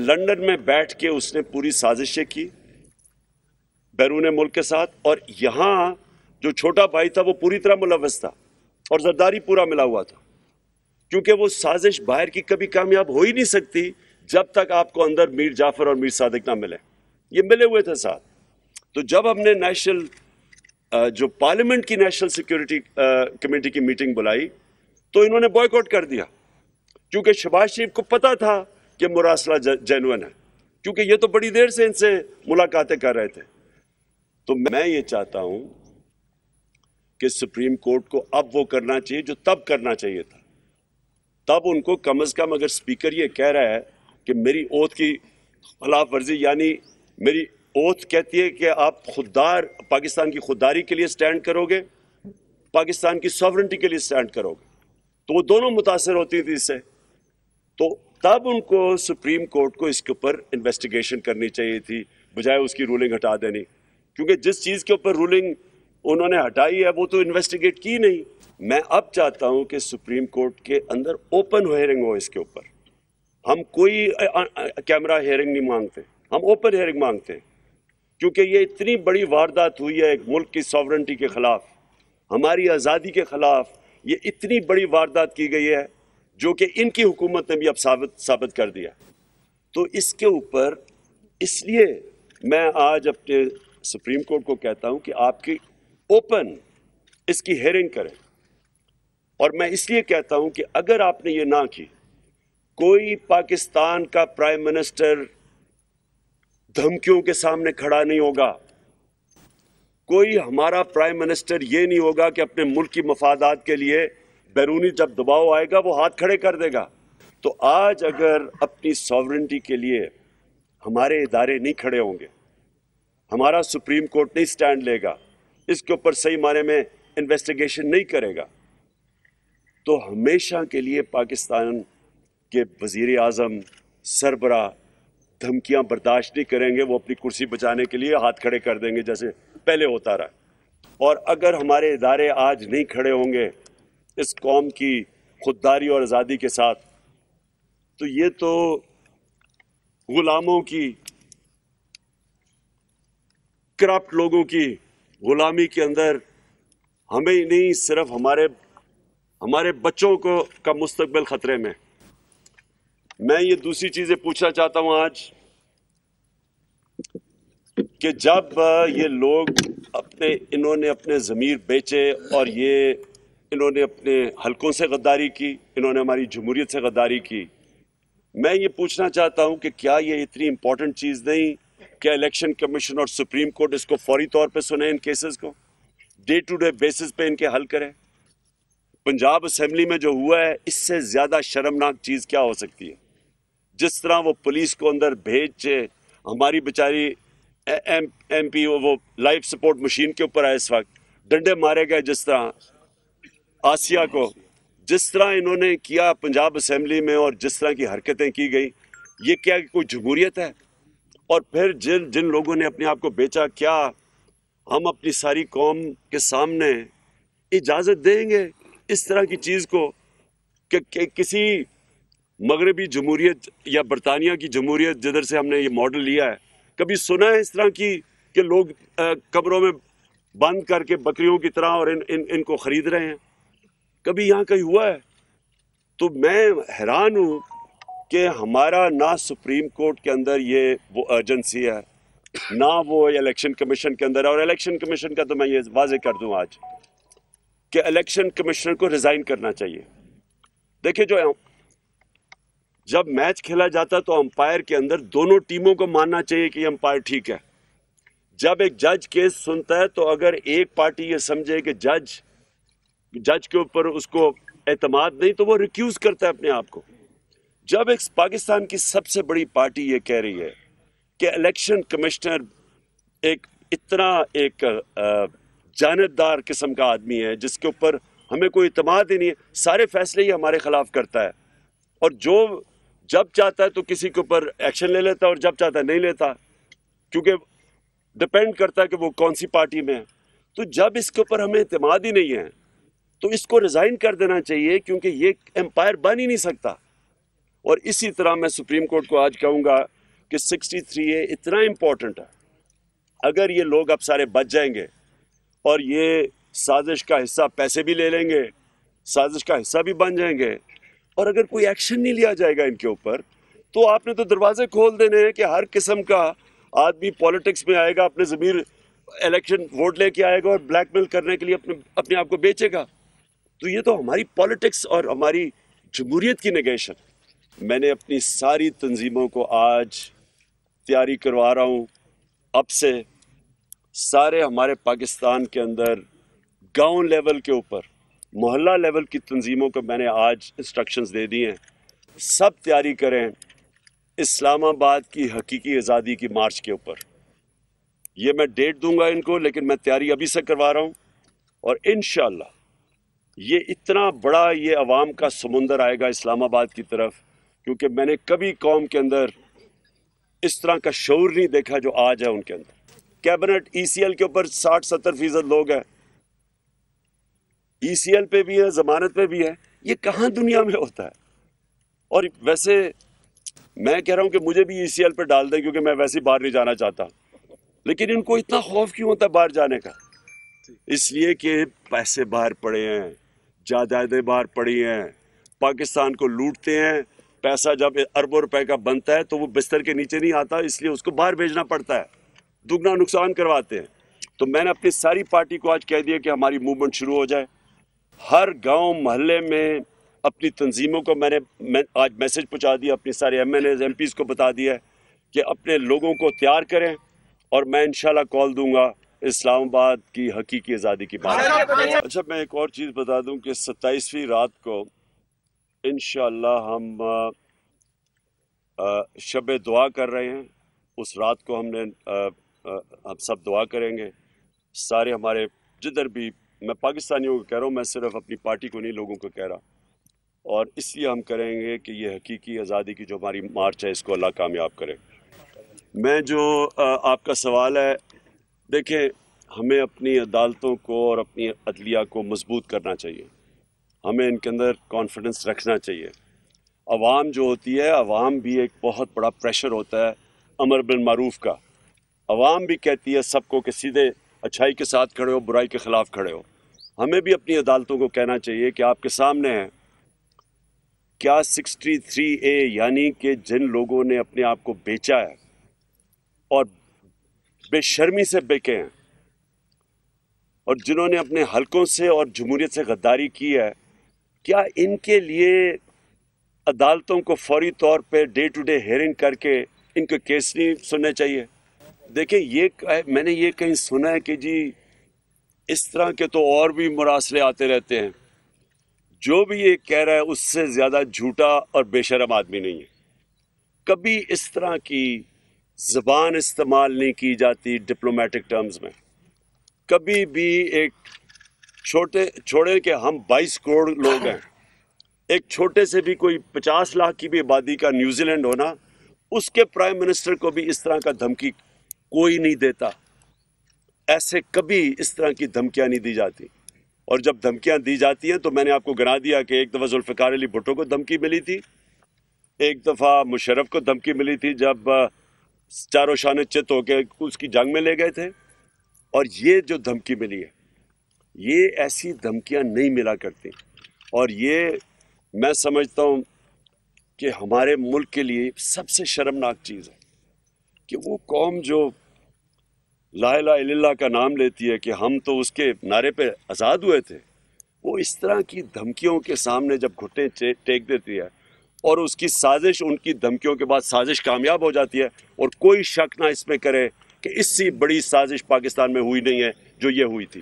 London में बैठ के उसने पूरी साजिशें की बैरून मुल्क के साथ, और यहाँ जो छोटा भाई था वो पूरी तरह मुलव्वस था और जरदारी पूरा मिला हुआ था, क्योंकि वो साजिश बाहर की कभी कामयाब हो ही नहीं सकती जब तक आपको अंदर मीर जाफर और मीर सादिक ना मिले। ये मिले हुए थे साथ। तो जब हमने जो पार्लियामेंट की नेशनल सिक्योरिटी कमेटी की मीटिंग बुलाई तो इन्होंने बॉयकॉट कर दिया, क्योंकि शहबाज शरीफ को पता था कि मुरासला जेन्युइन है, क्योंकि ये तो बड़ी देर से इनसे मुलाकातें कर रहे थे। तो मैं ये चाहता हूं कि सुप्रीम कोर्ट को अब वो करना चाहिए जो तब करना चाहिए था। तब उनको कम से कम, अगर स्पीकर ये कह रहा है कि मेरी ओथ की खिलाफ वर्जी, यानी मेरी ओथ कहती है कि आप पाकिस्तान की खुददारी के लिए स्टैंड करोगे, पाकिस्तान की सॉवरेंटी के लिए स्टैंड करोगे, तो वो दोनों मुतासर होती थी इससे। तो तब उनको सुप्रीम कोर्ट को इसके ऊपर इन्वेस्टिगेशन करनी चाहिए थी, बजाय उसकी रूलिंग हटा देनी, क्योंकि जिस चीज़ के ऊपर रूलिंग उन्होंने हटाई है वो तो इन्वेस्टिगेट की नहीं। मैं अब चाहता हूं कि सुप्रीम कोर्ट के अंदर ओपन हियरिंग हो इसके ऊपर। हम कोई कैमरा हियरिंग नहीं मांगते, हम ओपन हियरिंग मांगते हैं, क्योंकि ये इतनी बड़ी वारदात हुई है एक मुल्क की सॉवरेंटी के खिलाफ, हमारी आज़ादी के खिलाफ। ये इतनी बड़ी वारदात की गई है जो कि इनकी हुकूमत ने भी अब साबित कर दिया। तो इसके ऊपर इसलिए मैं आज अपने सुप्रीम कोर्ट को कहता हूं कि आपकी ओपन इसकी हेयरिंग करें। और मैं इसलिए कहता हूं कि अगर आपने ये ना की, कोई पाकिस्तान का प्राइम मिनिस्टर धमकियों के सामने खड़ा नहीं होगा, कोई हमारा प्राइम मिनिस्टर ये नहीं होगा कि अपने मुल्क की मफादात के लिए बैरूनी जब दबाव आएगा वो हाथ खड़े कर देगा। तो आज अगर अपनी सॉवरेंटी के लिए हमारे इदारे नहीं खड़े होंगे, हमारा सुप्रीम कोर्ट नहीं स्टैंड लेगा, इसके ऊपर सही माने में इन्वेस्टिगेशन नहीं करेगा, तो हमेशा के लिए पाकिस्तान के वजीर आज़म सरबराह धमकियां बर्दाश्त नहीं करेंगे। वो अपनी कुर्सी बचाने के लिए हाथ खड़े कर देंगे जैसे पहले होता रहा। और अगर हमारे इदारे आज नहीं खड़े होंगे इस कौम की खुददारी और आज़ादी के साथ, तो ये तो गुलामों की, करप्ट लोगों की गुलामी के अंदर हमें ही नहीं, सिर्फ हमारे बच्चों का मुस्तकबिल खतरे में। मैं ये दूसरी चीजें पूछना चाहता हूं आज कि जब ये लोग इन्होंने अपने ज़मीर बेचे और इन्होंने अपने हलकों से गद्दारी की, इन्होंने हमारी जमहूरियत से गद्दारी की, मैं ये पूछना चाहता हूं कि क्या ये इतनी इंपॉर्टेंट चीज़ नहीं कि इलेक्शन कमीशन और सुप्रीम कोर्ट इसको फौरी तौर पे सुने, इन केसेस को डे टू डे बेसिस पे इनके हल करें। पंजाब असेंबली में जो हुआ है, इससे ज़्यादा शर्मनाक चीज़ क्या हो सकती है? जिस तरह वो पुलिस को अंदर भेज हमारी बेचारी MP वो लाइफ सपोर्ट मशीन के ऊपर आए, इस वक्त डंडे मारे गए, जिस तरह आसिया को, जिस तरह इन्होंने किया पंजाब असेंबली में और जिस तरह की हरकतें की गई, ये क्या कोई जमहूरियत है? और फिर जिन लोगों ने अपने आप को बेचा, क्या हम अपनी सारी कौम के सामने इजाज़त देंगे इस तरह की चीज़ को कि किसी मगरबी जमहूरियत या बरतानिया की जमहूरियत जिधर से हमने ये मॉडल लिया है, कभी सुना है इस तरह की कि लोग कब्रों में बंद करके बकरियों की तरह और इनको खरीद रहे हैं? कभी यहाँ कहीं हुआ है? तो मैं हैरान हूँ कि हमारा ना सुप्रीम कोर्ट के अंदर ये वो अर्जेंसी है, ना वो इलेक्शन कमीशन के अंदर है। और इलेक्शन कमीशन का तो मैं ये वाजे कर दूँ आज कि इलेक्शन कमिश्नर को रिज़ाइन करना चाहिए। देखिए, जब मैच खेला जाता तो अंपायर के अंदर दोनों टीमों को मानना चाहिए कि अंपायर ठीक है। जब एक जज केस सुनता है तो अगर एक पार्टी ये समझे कि जज के ऊपर उसको एतमाद नहीं, तो वो रिक्यूज करता है अपने आप को। जब एक पाकिस्तान की सबसे बड़ी पार्टी ये कह रही है कि इलेक्शन कमिश्नर एक जानबदार किस्म का आदमी है जिसके ऊपर हमें कोई इतमाद ही नहीं है, सारे फैसले ही हमारे खिलाफ करता है, और जब चाहता है तो किसी के ऊपर एक्शन ले लेता है और जब चाहता है नहीं लेता, क्योंकि डिपेंड करता है कि वो कौन सी पार्टी में है। तो जब इसके ऊपर हमें इतमाद ही नहीं है तो इसको रिज़ाइन कर देना चाहिए, क्योंकि ये एम्पायर बन ही नहीं सकता। और इसी तरह मैं सुप्रीम कोर्ट को आज कहूँगा کہ 63A اتنا امپورٹنٹ ہے. اگر یہ لوگ اب سارے بچ جائیں گے اور یہ سازش کا حصہ پیسے بھی لے لیں گے, سازش کا حصہ بھی بن جائیں گے, اور اگر کوئی ایکشن نہیں لیا جائے گا ان کے اوپر, تو آپ نے تو دروازے کھول دینے ہیں کہ ہر قسم کا آدمی پالیٹکس میں آئے گا, اپنے ضمیر الیکشن ووٹ لے کے آئے گا اور بلیک میل کرنے کے لیے اپنے آپ کو بیچے گا. تو یہ تو ہماری پالیٹکس اور ہماری جمہوریت کی نگیشن. میں نے اپنی ساری تنظیموں کو آج تیاری کروا رہا ہوں. اب سے سارے ہمارے پاکستان کے اندر گاؤں لیول کے اوپر, محلہ لیول کی تنظیموں کو میں نے آج انسٹرکشنز دے دی ہیں. سب تیاری کریں اسلام آباد کی حقیقی آزادی کی مارچ کے اوپر. یہ میں ڈیٹ دوں گا ان کو, لیکن میں تیاری ابھی سے کروا رہا ہوں. اور انشاءاللہ یہ اتنا بڑا یہ عوام کا سمندر آئے گا اسلام آباد کی طرف, کیونکہ میں نے کبھی قوم کے اندر اس طرح کا شعور نہیں دیکھا جو آج ہے ان کے اندر. کیبنٹ ECL کے اوپر 60-70% لوگ ہیں, ECL پہ بھی ہے, ضمانت پہ بھی ہے. یہ کہاں دنیا میں ہوتا ہے؟ اور ویسے میں کہہ رہا ہوں کہ مجھے بھی ECL پہ ڈال دیں, کیونکہ میں ویسے باہر نہیں جانا چاہتا. لیکن ان کو اتنا خوف کیوں ہوتا ہے باہر جانے کا؟ اس لیے کہ پیسے باہر پڑے ہیں, جائیدادیں باہر پڑی ہیں, پاکستان کو لوٹتے ہیں. پیسہ جب اربوں روپے کا بنتا ہے تو وہ بستر کے نیچے نہیں آتا, اس لیے اس کو باہر بھیجنا پڑتا ہے, دگنا نقصان کرواتے ہیں. تو میں نے اپنی ساری پارٹی کو آج کہہ دیا کہ ہماری موومنٹ شروع ہو جائے. ہر گاؤں محلے میں اپنی تنظیموں کو میں نے آج میسج پہنچا دیا, اپنے سارے MLAs MPs کو بتا دیا کہ اپنے لوگوں کو تیار کریں, اور میں انشاءاللہ کال دوں گا اسلام آباد کی حقیقی آزادی کی بات. اچھا, میں ایک اور چیز بتا دوں کہ 27ویں رات کو انشاءاللہ ہم شب دعا کر رہے ہیں. اس رات کو ہم سب دعا کریں گے. سارے ہمارے جدھر بھی, میں پاکستانیوں کو کہہ رہا ہوں, میں صرف اپنی پارٹی کو نہیں, لوگوں کو کہہ رہا. اور اس لیے ہم کریں گے کہ یہ حقیقی آزادی کی جو ہماری مارچ ہے اس کو اللہ کامیاب کرے. میں جو آپ کا سوال ہے, دیکھیں ہمیں اپنی عدالتوں کو اور اپنی عدلیہ کو مضبوط کرنا چاہیے. ہمیں ان کے اندر کانفیڈنس رکھنا چاہیے. عوام جو ہوتی ہے, عوام بھی ایک بہت بڑا پریشر ہوتا ہے امر بالمعروف کا. عوام بھی کہتی ہے سب کو کہ سیدھے اچھائی کے ساتھ کھڑے ہو, برائی کے خلاف کھڑے ہو. ہمیں بھی اپنی عدالتوں کو کہنا چاہیے کہ آپ کے سامنے ہے کیا 63A, یعنی کہ جن لوگوں نے اپنے آپ کو بیچا ہے اور بے شرمی سے بیکے ہیں, اور جنہوں نے اپنے حلقوں سے اور جمہوریت سے غداری کی ہے, کیا ان کے لیے عدالتوں کو فوری طور پہ ڈے ٹو ڈے ہیئرنگ کر کے ان کے کیس نہیں سننے چاہیے؟ دیکھیں میں نے یہ کہیں سنا ہے کہ جی اس طرح کے تو اور بھی مراسلے آتے رہتے ہیں. جو بھی یہ کہہ رہا ہے اس سے زیادہ جھوٹا اور بے شرم آدمی نہیں ہے. کبھی اس طرح کی زبان استعمال نہیں کی جاتی ڈپلومیٹک ٹرمز میں. کبھی بھی ایک چھوڑے کہ ہم 22 کروڑ لوگ ہیں, ایک چھوٹے سے بھی کوئی 50 لاکھ کی بھی آبادی کا نیوزی لینڈ ہونا, اس کے پرائم منسٹر کو بھی اس طرح کا دھمکی کوئی نہیں دیتا. ایسے کبھی اس طرح کی دھمکیاں نہیں دی جاتی. اور جب دھمکیاں دی جاتی ہیں تو میں نے آپ کو گنا دیا کہ ایک دفعہ ذوالفقار علی بھٹو کو دھمکی ملی تھی, ایک دفعہ مشرف کو دھمکی ملی تھی جب چاروں شانے چت ہو کے اس کی جنگ میں لے گئے تھے. اور یہ جو دھمکی ملی ہے, یہ ایسی دھمکیاں نہیں ملا کرتی. اور یہ میں سمجھتا ہوں کہ ہمارے ملک کے لیے سب سے شرمناک چیز ہے کہ وہ قوم جو لا الہ الا اللہ کا نام لیتی ہے کہ ہم تو اس کے نعرے پہ آزاد ہوئے تھے, وہ اس طرح کی دھمکیوں کے سامنے جب گھٹنے ٹیک دیتی ہے, اور اس کی سازش, ان کی دھمکیوں کے بعد سازش کامیاب ہو جاتی ہے, اور کوئی شک نہ اس میں کرے کہ اس سے بڑی سازش پاکستان میں ہوئی نہیں ہے جو یہ ہوئی تھی.